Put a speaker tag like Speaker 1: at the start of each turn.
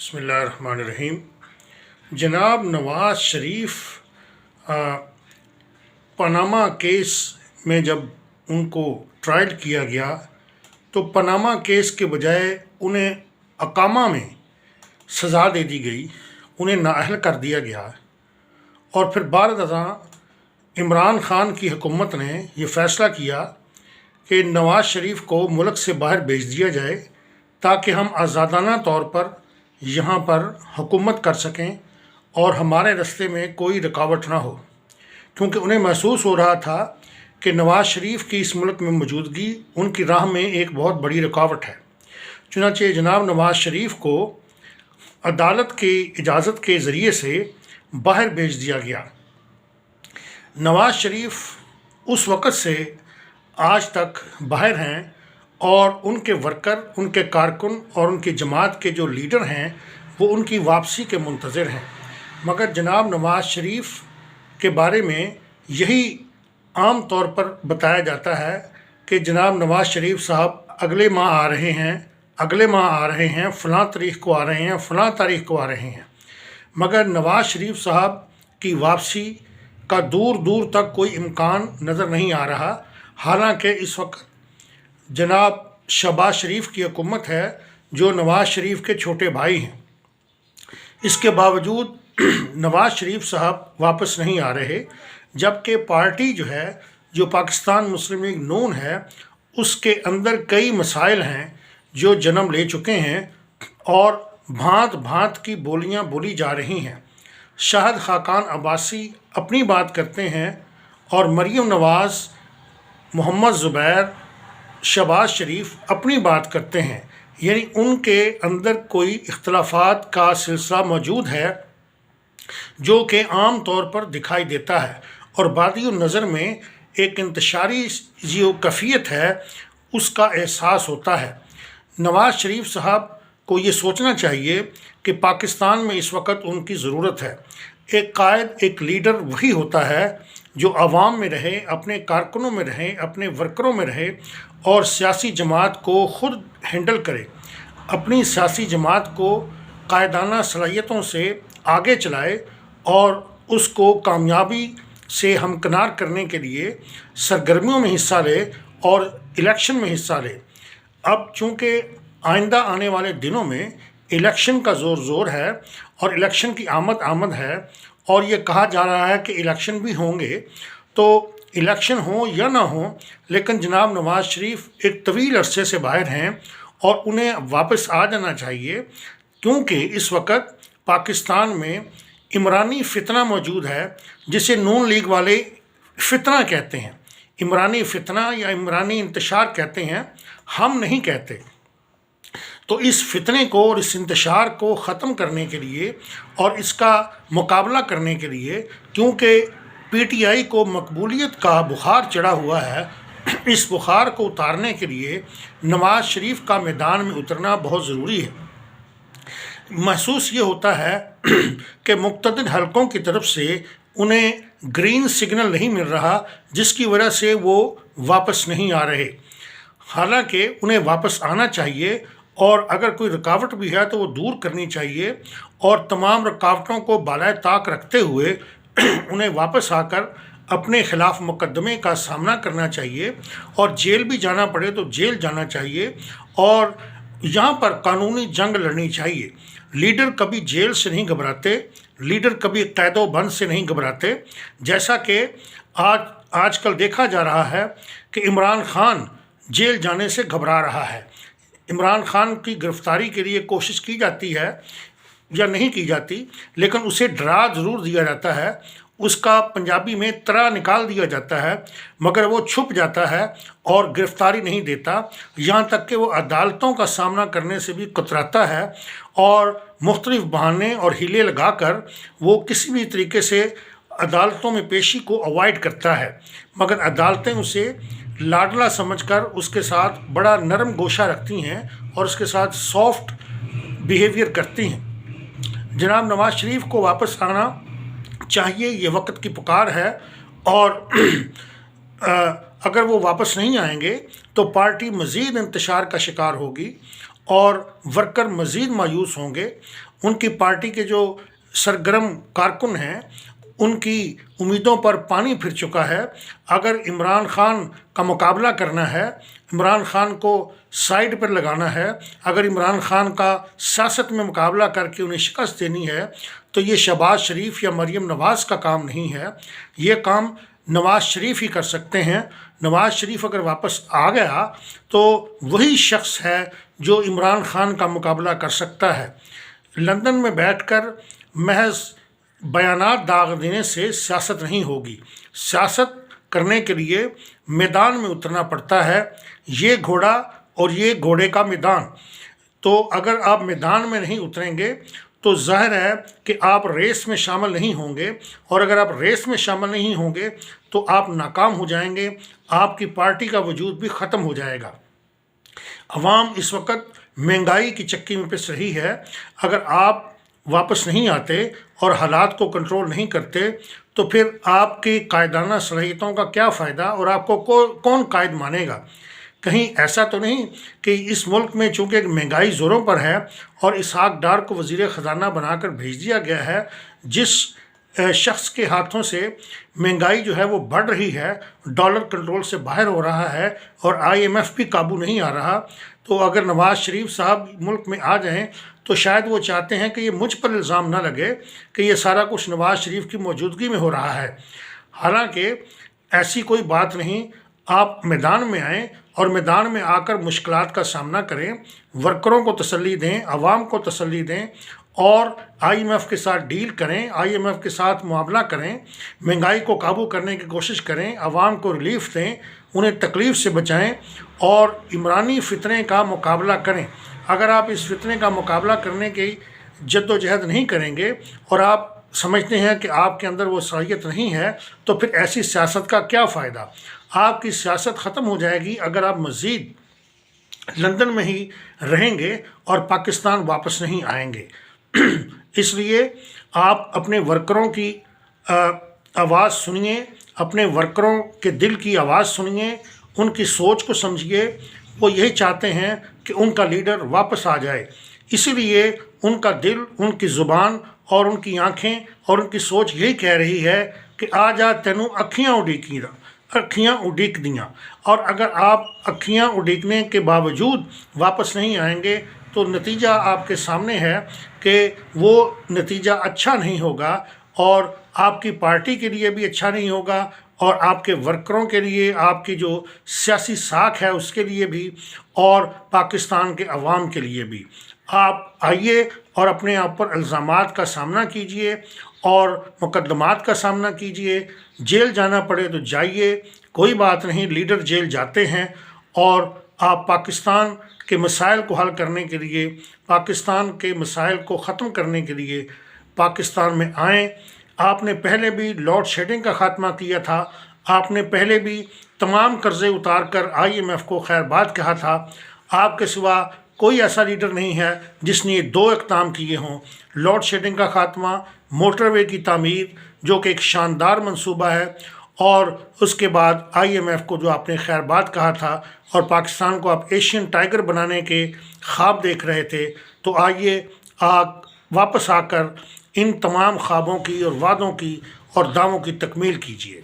Speaker 1: बिस्मिल्लाहिर्रहमानिर्रहीम। जनाब Nawaz Sharif Panama case में जब उनको ट्रायल किया गया तो पनामा केस के बजाय उन्हें अकामा में सज़ा दे दी गई, उन्हें नाअहल कर दिया गया। और फिर बाद अज़ां इमरान ख़ान की हुकूमत ने यह फ़ैसला किया कि नवाज़ शरीफ को मुल्क से बाहर भेज दिया जाए ताकि हम आज़ादाना तौर पर यहाँ पर हुकूमत कर सकें और हमारे रास्ते में कोई रुकावट ना हो, क्योंकि उन्हें महसूस हो रहा था कि नवाज़ शरीफ की इस मुल्क में मौजूदगी उनकी राह में एक बहुत बड़ी रुकावट है। चुनांचे जनाब नवाज़ शरीफ को अदालत की इजाज़त के ज़रिए से बाहर भेज दिया गया। नवाज़ शरीफ उस वक़्त से आज तक बाहर हैं और उनके वर्कर, उनके कारकुन और उनकी जमात के जो लीडर हैं वो उनकी वापसी के मुंतज़िर हैं। मगर जनाब नवाज़ शरीफ के बारे में यही आम तौर पर बताया जाता है कि जनाब नवाज़ शरीफ साहब अगले माह आ रहे हैं, अगले माह आ रहे हैं, फ़लाँ तारीख़ को आ रहे हैं, फ़लाँ तारीख़ को आ रहे हैं। मगर नवाज़ शरीफ साहब की वापसी का दूर दूर तक कोई इम्कान नज़र नहीं आ रहा। हालांकि इस वक्त जनाब शहबाज शरीफ की हुकूमत है जो नवाज़ शरीफ के छोटे भाई हैं। इसके बावजूद नवाज़ शरीफ साहब वापस नहीं आ रहे, जबकि पार्टी जो है, जो पाकिस्तान मुस्लिम लीग नून है, उसके अंदर कई मसाइल हैं जो जन्म ले चुके हैं और भांत भांत की बोलियां बोली जा रही हैं। शाहिद खाकान अब्बासी अपनी बात करते हैं और मरीम नवाज़, मोहम्मद ज़ुबैर, शहबाज शरीफ अपनी बात करते हैं। यानी उनके अंदर कोई इख्तलाफात का सिलसिला मौजूद है जो कि आम तौर पर दिखाई देता है और बादी नज़र में एक इंतशारी जो कैफियत है उसका एहसास होता है। नवाज़ शरीफ साहब को ये सोचना चाहिए कि पाकिस्तान में इस वक्त उनकी ज़रूरत है। एक कायद, एक लीडर वही होता है जो आवाम में रहे, अपने कारकुनों में रहे, अपने वर्करों में रहे और सियासी जमात को ख़ुद हैंडल करे, अपनी सियासी जमात को कायदाना सलाहियतों से आगे चलाए और उसको कामयाबी से हमकिनार करने के लिए सरगर्मियों में हिस्सा ले और इलेक्शन में हिस्सा ले। अब चूँकि आइंदा आने वाले दिनों में इलेक्शन का ज़ोर है और इलेक्शन की आमद है और ये कहा जा रहा है कि इलेक्शन भी होंगे, तो इलेक्शन हो या ना हो, लेकिन जनाब नवाज़ शरीफ एक तवील अरसे से बाहर हैं और उन्हें वापस आ जाना चाहिए, क्योंकि इस वक्त पाकिस्तान में इमरानी फितना मौजूद है जिसे नून लीग वाले फितना कहते हैं। इमरानी फितना या इमरानी इंतशार कहते हैं, हम नहीं कहते। तो इस फितने को और इस इंतशार को ख़त्म करने के लिए और इसका मुकाबला करने के लिए, क्योंकि पीटीआई को मकबूलियत का बुखार चढ़ा हुआ है, इस बुखार को उतारने के लिए नवाज़ शरीफ का मैदान में उतरना बहुत ज़रूरी है। महसूस ये होता है कि मुक़्तदिर हलकों की तरफ से उन्हें ग्रीन सिग्नल नहीं मिल रहा, जिसकी वजह से वो वापस नहीं आ रहे। हालांकि उन्हें वापस आना चाहिए और अगर कोई रुकावट भी है तो वो दूर करनी चाहिए और तमाम रुकावटों को बालाए ताक रखते हुए उन्हें वापस आकर अपने ख़िलाफ़ मुकदमे का सामना करना चाहिए और जेल भी जाना पड़े तो जेल जाना चाहिए और यहाँ पर कानूनी जंग लड़नी चाहिए। लीडर कभी जेल से नहीं घबराते, लीडर कभी कैदो बंद से नहीं घबराते। जैसा कि आजकल देखा जा रहा है कि इमरान ख़ान जेल जाने से घबरा रहा है। इमरान ख़ान की गिरफ़्तारी के लिए कोशिश की जाती है या नहीं की जाती, लेकिन उसे डरा ज़रूर दिया जाता है, उसका पंजाबी में तरा निकाल दिया जाता है, मगर वो छुप जाता है और गिरफ़्तारी नहीं देता। यहाँ तक कि वो अदालतों का सामना करने से भी कतराता है और मुख्तलिफ़ बहाने और हीले लगाकर वो किसी भी तरीके से अदालतों में पेशी को अवॉइड करता है, मगर अदालतें उसे लाडला समझकर उसके साथ बड़ा नरम गोशा रखती हैं और उसके साथ सॉफ्ट बिहेवियर करती हैं। जनाब नवाज़ शरीफ को वापस आना चाहिए, ये वक्त की पुकार है और अगर वो वापस नहीं आएंगे तो पार्टी मज़ीद इंतशार का शिकार होगी اور ورکر مزید مایوس ہوں گے۔ ان کی پارٹی کے جو سرگرم کارکن ہیں ان کی امیدوں پر پانی پھر چکا ہے۔ اگر عمران خان کا مقابلہ کرنا ہے، عمران خان کو سائیڈ پر لگانا ہے، اگر عمران خان کا سیاست میں مقابلہ کر کے انہیں شکست دینی ہے تو یہ شہباز شریف یا مریم نواز کا کام نہیں ہے، یہ کام نواز شریف ہی کر سکتے ہیں۔ نواز شریف اگر واپس آ گیا تو وہی شخص ہے جو عمران خان کا مقابلہ کر سکتا ہے۔ لندن میں بیٹھ کر محض بیانات داغ دینے سے سیاست نہیں ہوگی، سیاست کرنے کے لیے میدان میں اترنا پڑتا ہے۔ یہ گھوڑا اور یہ گھوڑے کا میدان، تو اگر آپ میدان میں نہیں اتریں گے تو ظاہر ہے کہ آپ ریس میں شامل نہیں ہوں گے، اور اگر آپ ریس میں شامل نہیں ہوں گے تو آپ ناکام ہو جائیں گے، آپ کی پارٹی کا وجود بھی ختم ہو جائے گا۔ عوام اس وقت مہنگائی کی چکی میں پس رہی ہے۔ اگر آپ واپس نہیں آتے اور حالات کو کنٹرول نہیں کرتے تو پھر آپ کی قائدانہ صلاحیتوں کا کیا فائدہ، اور آپ کو کون قائد مانے گا؟ کہیں ایسا تو نہیں کہ اس ملک میں چونکہ مہنگائی زوروں پر ہے اور اسحاق ڈار کو وزیر خزانہ بنا کر بھیج دیا گیا ہے، جس شخص کے ہاتھوں سے مہنگائی جو ہے وہ بڑھ رہی ہے، ڈالر کنٹرول سے باہر ہو رہا ہے اور IMF بھی قابو نہیں آ رہا، تو اگر نواز شریف صاحب ملک میں آ جائیں تو شاید وہ چاہتے ہیں کہ یہ مجھ پر الزام نہ لگے کہ یہ سارا کچھ نواز شریف کی موجودگی میں ہو رہا ہے۔ حالانکہ ایسی کوئی بات نہیں، آپ میدان میں آئیں اور میدان میں آ کر مشکلات کا سامنا کریں، ورکروں کو تسلی دیں، عوام کو تسلی دیں، اور IMF کے ساتھ ڈیل کریں، IMF کے ساتھ معاملہ کریں، مہنگائی کو قابو کرنے کی کوشش کریں، عوام کو ریلیف دیں، انہیں تکلیف سے بچائیں اور عمرانی فتنے کا مقابلہ کریں۔ اگر آپ اس فتنے کا مقابلہ کرنے کی جد و جہد نہیں کریں گے اور آپ سمجھتے ہیں کہ آپ کے اندر وہ صلاحیت نہیں ہے تو پھر ایسی سیاست کا کیا فائدہ؟ آپ کی سیاست ختم ہو جائے گی اگر آپ مزید لندن میں ہی رہیں گے اور پاکستان واپس نہیں آئیں گے۔ اس لیے آپ اپنے ورکروں کی آواز سنیے، اپنے ورکروں کے دل کی آواز سنیے، ان کی سوچ کو سمجھیے۔ وہ یہی چاہتے ہیں کہ ان کا لیڈر واپس آ جائے، اسی لیے ان کا دل، ان کی زبان اور ان کی آنکھیں اور ان کی سوچ یہی کہہ رہی ہے کہ آ جا تینوں اکھیاں اڈیک دیاں۔ اور اگر آپ اکھیاں اڈیکنے کے باوجود واپس نہیں آئیں گے تو نتیجہ آپ کے سامنے ہے کہ وہ نتیجہ اچھا نہیں ہوگا، اور آپ کی پارٹی کے لیے بھی اچھا نہیں ہوگا، اور آپ کے ورکروں کے لیے، آپ کی جو سیاسی ساکھ ہے اس کے لیے بھی، اور پاکستان کے عوام کے لیے بھی۔ آپ آئیے اور اپنے آپ پر الزامات کا سامنا کیجئے اور مقدمات کا سامنا کیجئے، جیل جانا پڑے تو جائیے، کوئی بات نہیں، لیڈر جیل جاتے ہیں، اور آپ پاکستان کے مسائل کو حل کرنے کے لیے، پاکستان کے مسائل کو ختم کرنے کے لیے پاکستان میں آئیں۔ آپ نے پہلے بھی لوڈ شیڈنگ کا خاتمہ کیا تھا، آپ نے پہلے بھی تمام قرضے اتار کر IMF کو خیر بات کہا تھا۔ آپ کے سوا کوئی ایسا لیڈر نہیں ہے جس نے یہ دو اقدام کیے ہوں، لوڈ شیڈنگ کا خاتمہ، موٹر وے کی تعمیر جو کہ ایک شاندار منصوبہ ہے، اور اس کے بعد IMF کو جو آپ نے خیر بات کہا تھا اور پاکستان کو آپ ایشین ٹائگر بنانے کے خواب دیکھ رہے تھے۔ تو آئیے واپس آ کر ان تمام خوابوں کی اور وعدوں کی اور دعووں کی تکمیل کیجیے۔